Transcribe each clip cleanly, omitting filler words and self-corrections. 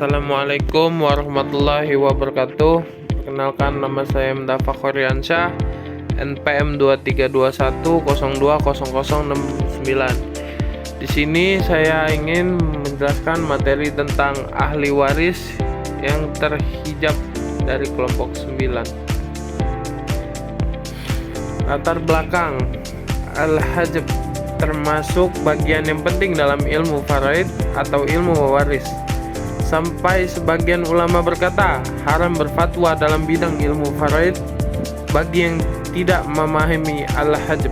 Assalamualaikum warahmatullahi wabarakatuh. Perkenalkan, nama saya Mdafa Khoriansyah, NPM 2321020069. Di sini saya ingin menjelaskan materi tentang ahli waris yang terhijab dari kelompok 9. Latar belakang al-hajab termasuk bagian yang penting dalam ilmu faraid atau ilmu waris. Sampai sebagian ulama berkata haram berfatwa dalam bidang ilmu faraid bagi yang tidak memahami al-hajab.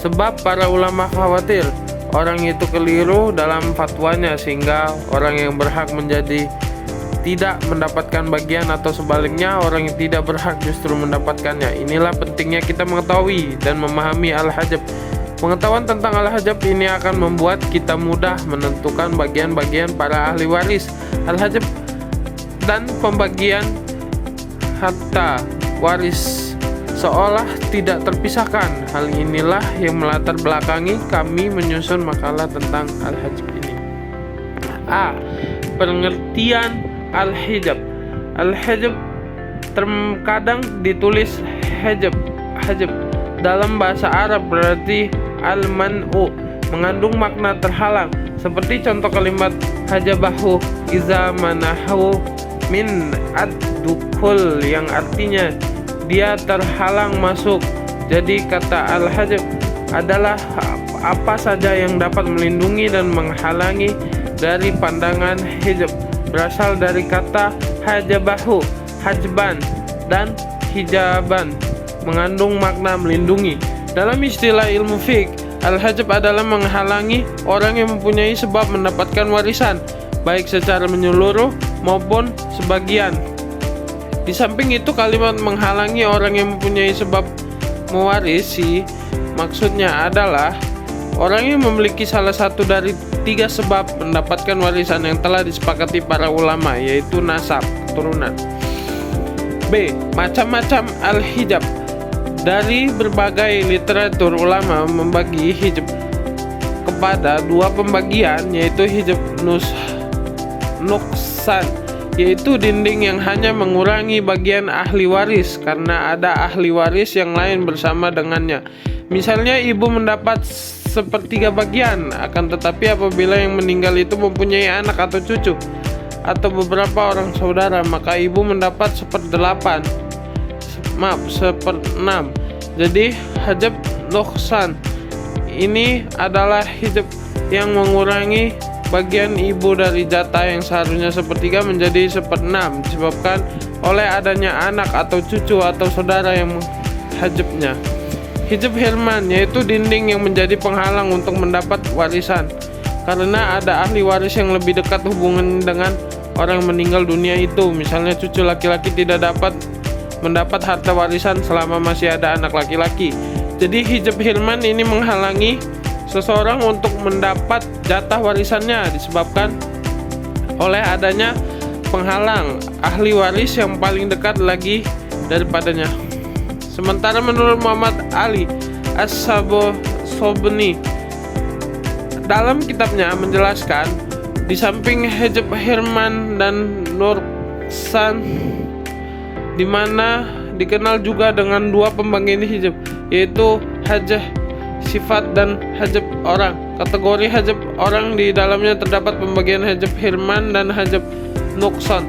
Sebab para ulama khawatir orang itu keliru dalam fatwanya sehingga orang yang berhak menjadi tidak mendapatkan bagian, atau sebaliknya orang yang tidak berhak justru mendapatkannya. Inilah pentingnya kita mengetahui dan memahami al-hajab. Pengetahuan tentang al-hajab ini akan membuat kita mudah menentukan bagian-bagian para ahli waris al-hajab dan pembagian harta waris seolah tidak terpisahkan. Hal inilah yang melatar belakangi kami menyusun makalah tentang al-hajab ini. A. Pengertian al-hijab. Al-hijab terkadang ditulis hijab dalam bahasa Arab berarti al-man'u, mengandung makna terhalang. Seperti contoh kalimat hajabahu iza manahu min ad-dukul yang artinya dia terhalang masuk. Jadi kata al-hajab adalah apa saja yang dapat melindungi dan menghalangi dari pandangan hijab. Berasal dari kata hajabahu, hajban, dan hijaban, mengandung makna melindungi. Dalam istilah ilmu fiqh, al-hajab adalah menghalangi orang yang mempunyai sebab mendapatkan warisan, baik secara menyeluruh maupun sebagian. Di samping itu, kalimat menghalangi orang yang mempunyai sebab mewarisi maksudnya adalah orang yang memiliki salah satu dari 3 sebab mendapatkan warisan yang telah disepakati para ulama, yaitu nasab, keturunan. B. Macam-macam al-hijab. Dari berbagai literatur, ulama membagi hijab kepada 2 pembagian, yaitu hijab nuksan, yaitu dinding yang hanya mengurangi bagian ahli waris karena ada ahli waris yang lain bersama dengannya. Misalnya ibu mendapat 1/3 bagian, akan tetapi apabila yang meninggal itu mempunyai anak atau cucu atau beberapa orang saudara, maka ibu mendapat 1/6. Jadi hijab nuksan ini adalah hijab yang mengurangi bagian ibu dari jatah yang seharusnya 1/3 menjadi 1/6 disebabkan oleh adanya anak atau cucu atau saudara yang menghajabnya. Hijab hirman yaitu dinding yang menjadi penghalang untuk mendapat warisan karena ada ahli waris yang lebih dekat hubungan dengan orang yang meninggal dunia itu. Misalnya cucu laki-laki tidak dapat mendapat harta warisan selama masih ada anak laki-laki. Jadi hijab hirman ini menghalangi seseorang untuk mendapat jatah warisannya disebabkan oleh adanya penghalang ahli waris yang paling dekat lagi daripadanya. Sementara menurut Muhammad Ali As-Sobni dalam kitabnya menjelaskan, di samping hijab hirman dan nuksan, di mana dikenal juga dengan 2 pembagian hijab, yaitu hajah sifat dan hajab orang. Kategori hajab orang di dalamnya terdapat pembagian hajab hirman dan hajab nuksan.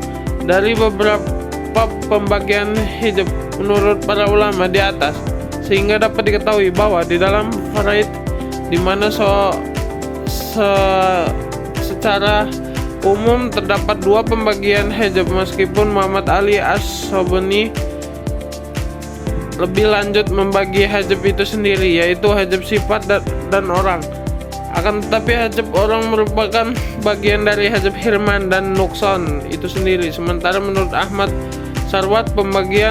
Dari beberapa pembagian hijab menurut para ulama di atas, sehingga dapat diketahui bahwa di dalam faraid di mana secara umum terdapat 2 pembagian hijab, meskipun Muhammad Ali As-Sobni lebih lanjut membagi hijab itu sendiri, yaitu hijab sifat dan orang. Akan tetapi hijab orang merupakan bagian dari hijab hirman dan nuksan itu sendiri. Sementara menurut Ahmad Sarwat membagi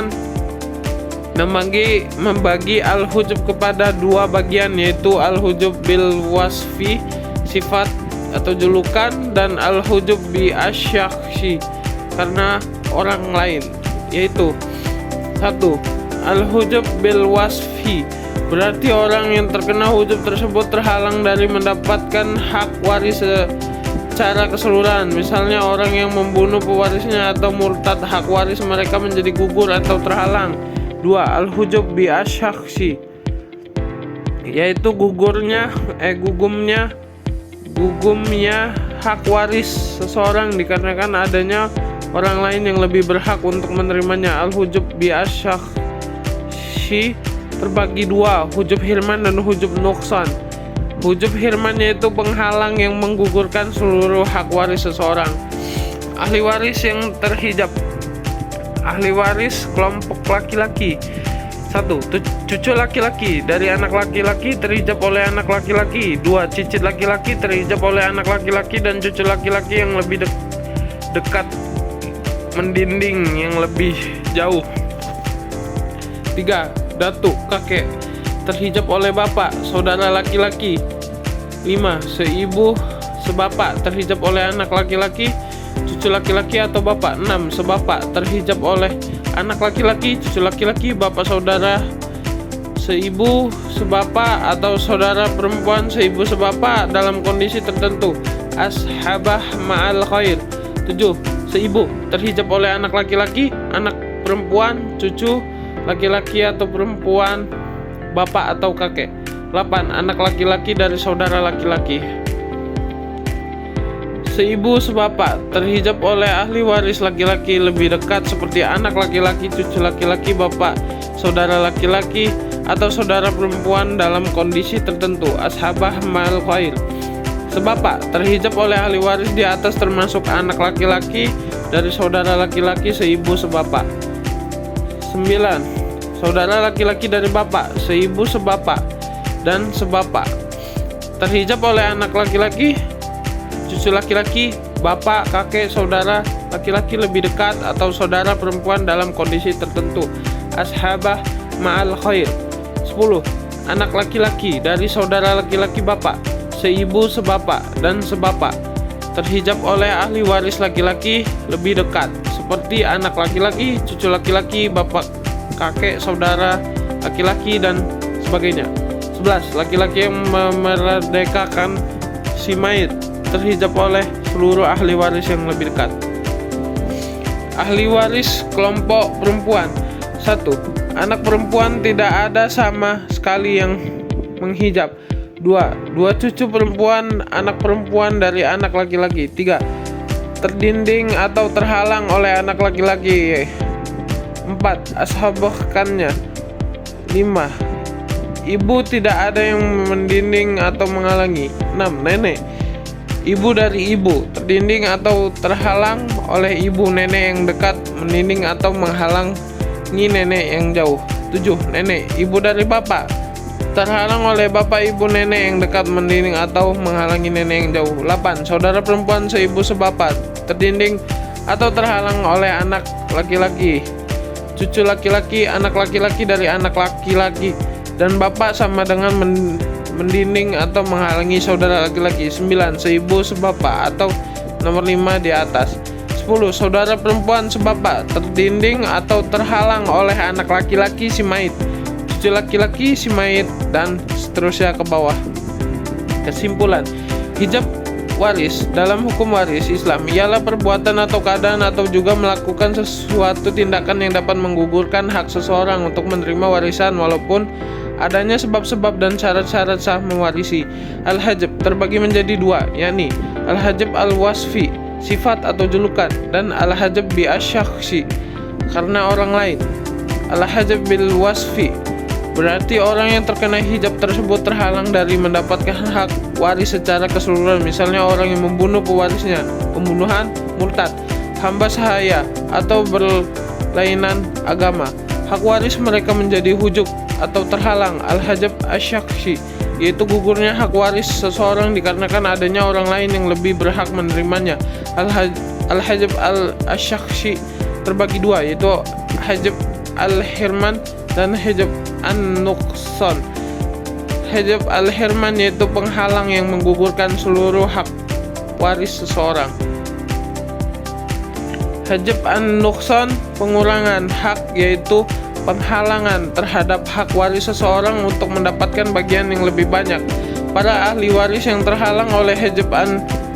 al-hujub kepada 2 bagian, yaitu al-hujub bil wasfi sifat atau julukan dan al-hujub bi asyakhsi karena orang lain, yaitu 1. Al-hujub bil wasfi berarti orang yang terkena hujub tersebut terhalang dari mendapatkan hak waris secara keseluruhan. Misalnya orang yang membunuh pewarisnya atau murtad, hak waris mereka menjadi gugur atau terhalang. 2. Al-hujub bi asyakhsi, yaitu gugumnya hak waris seseorang dikarenakan adanya orang lain yang lebih berhak untuk menerimanya. Al-hujub bi asyakhsi terbagi dua, hujub hirman dan hujub nuqsan. Hujub hirman yaitu penghalang yang menggugurkan seluruh hak waris seseorang. Ahli waris yang terhijab. Ahli waris kelompok laki-laki. 1. Cucu laki-laki dari anak laki-laki terhijab oleh anak laki-laki. 2. Cicit laki-laki terhijab oleh anak laki-laki dan cucu laki-laki yang lebih dekat mendinding yang lebih jauh. 3. Datuk kakek terhijab oleh bapak saudara laki-laki. 5. Seibu sebapak terhijab oleh anak laki-laki, cucu laki-laki atau bapak. 6. Sebapak terhijab oleh anak laki-laki, cucu laki-laki, bapak saudara seibu sebapak atau saudara perempuan seibu sebapak dalam kondisi tertentu. Ashabah ma'al khair. 7. Seibu terhijab oleh anak laki-laki, anak perempuan, cucu laki-laki atau perempuan, bapak atau kakek. 8. Anak laki-laki dari saudara laki-laki. Seibu sebapak terhijab oleh ahli waris laki-laki lebih dekat seperti anak laki-laki, cucu laki-laki, bapak, saudara laki-laki atau saudara perempuan dalam kondisi tertentu. Ashabah ma'al khair. Sebapak terhijab oleh ahli waris di atas termasuk anak laki-laki dari saudara laki-laki seibu sebapak. 9. Saudara laki-laki dari bapak, seibu sebapak dan sebapak terhijab oleh anak laki-laki, cucu laki-laki, bapak, kakek, saudara laki-laki lebih dekat atau saudara perempuan dalam kondisi tertentu. Ashabah ma'al khair. 10. Anak laki-laki dari saudara laki-laki bapak, seibu sebapak dan sebapak terhijab oleh ahli waris laki-laki lebih dekat seperti anak laki-laki, cucu laki-laki, bapak, kakek, saudara laki-laki dan sebagainya. 11. Laki-laki yang memerdekakan si mayit terhijab oleh seluruh ahli waris yang lebih dekat. Ahli waris kelompok perempuan. 1. Anak perempuan tidak ada sama sekali yang menghijab. 2. Dua cucu perempuan anak perempuan dari anak laki-laki. 3. Terdinding atau terhalang oleh anak laki-laki. 4. Ashabahkannya. 5. Ibu tidak ada yang mendinding atau menghalangi. 6. Nenek. Ibu dari ibu terdinding atau terhalang oleh ibu, nenek yang dekat mendinding atau menghalangi nenek yang jauh. 7. Nenek. Ibu dari bapak terhalang oleh bapak, ibu, nenek yang dekat mendinding atau menghalangi nenek yang jauh. 8. Saudara perempuan seibu sebapak terdinding atau terhalang oleh anak laki-laki, cucu laki-laki, anak laki-laki dari anak laki-laki dan bapak sama dengan mendinding atau menghalangi saudara laki-laki. 9. Seibu sebapak atau nomor 5 di atas. 10. Saudara perempuan sebapak terdinding atau terhalang oleh anak laki-laki si mayit, cucu laki-laki si mayit dan seterusnya ke bawah. Kesimpulan, hijab waris dalam hukum waris Islam ialah perbuatan atau keadaan atau juga melakukan sesuatu tindakan yang dapat menggugurkan hak seseorang untuk menerima warisan walaupun adanya sebab-sebab dan syarat-syarat sah mewarisi. Al-hajab terbagi menjadi dua, yakni al-hajab al-wasfi, sifat atau julukan, dan al-hajab bi asyakhsi, karena orang lain. Al-hajab bil wasfi berarti orang yang terkena hijab tersebut terhalang dari mendapatkan hak waris secara keseluruhan. Misalnya orang yang membunuh pewarisnya, pembunuhan, murtad, hamba sahaya, atau berlainan agama. Hak waris mereka menjadi hujub atau terhalang. Al-hajab asyakhsi yaitu gugurnya hak waris seseorang dikarenakan adanya orang lain yang lebih berhak menerimanya. Al-hajab al-asyakhsi terbagi dua, yaitu hajab al-hirman dan hajab an-nuqsan. Hajab al-hirman yaitu penghalang yang menggugurkan seluruh hak waris seseorang. Hajab an-nuqsan pengurangan hak yaitu penghalangan terhadap hak waris seseorang untuk mendapatkan bagian yang lebih banyak. Para ahli waris yang terhalang oleh hajab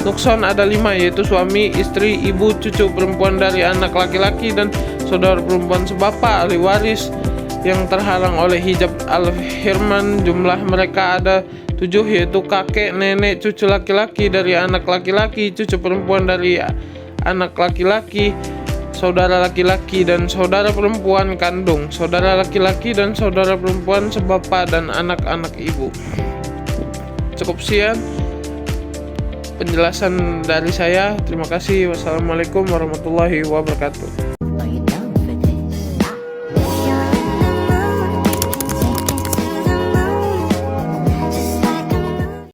nukson ada 5, yaitu suami, istri, ibu, cucu perempuan dari anak laki-laki, dan saudara perempuan sebapa ahli waris yang terhalang oleh hijab al-hirman. Jumlah mereka ada 7, yaitu kakek, nenek, cucu laki-laki dari anak laki-laki, cucu perempuan dari anak laki-laki, saudara laki-laki dan saudara perempuan kandung, saudara laki-laki dan saudara perempuan sebapa, dan anak-anak ibu. Cukup sekian penjelasan dari saya. Terima kasih. Wassalamualaikum warahmatullahi wabarakatuh.